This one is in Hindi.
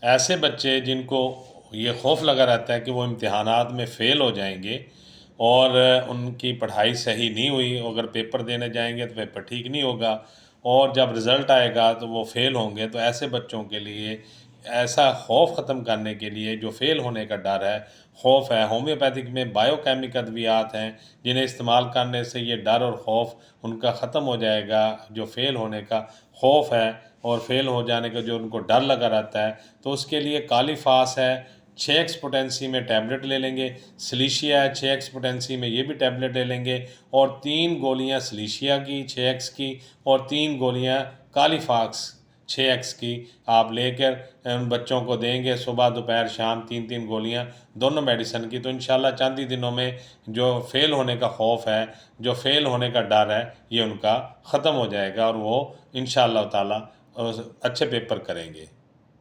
ऐसे बच्चे जिनको ये खौफ लगा रहता है कि वो इम्तिहानात में फ़ेल हो जाएंगे और उनकी पढ़ाई सही नहीं हुई, अगर पेपर देने जाएंगे तो पेपर ठीक नहीं होगा और जब रिज़ल्ट आएगा तो वो फ़ेल होंगे, तो ऐसे बच्चों के लिए ऐसा खौफ ख़त्म करने के लिए जो फ़ेल होने का डर है, खौफ है, होम्योपैथिक में बायोकेमिकल अद्वियात हैं जिन्हें इस्तेमाल करने से ये डर और खौफ उनका ख़त्म हो जाएगा। जो फ़ेल होने का खौफ है और फ़ेल हो जाने का जो उनको डर लगा रहता है, तो उसके लिए कालीफास है, 6x पोटेंसी में टैबलेट ले लेंगे, सिलिशिया है 6x पोटेंसी में, ये भी टैबलेट ले लेंगे और 3 गोलियाँ सिलिशिया की 6x की और 3 गोलियाँ कालीफास 6x की आप लेकर उन बच्चों को देंगे सुबह दोपहर शाम 3-3 गोलियाँ दोनों मेडिसिन की, तो इंशाल्लाह चंद ही दिनों में जो फ़ेल होने का खौफ है, जो फ़ेल होने का डर है, ये उनका ख़त्म हो जाएगा और वो इंशाल्लाह ताला अच्छे पेपर करेंगे।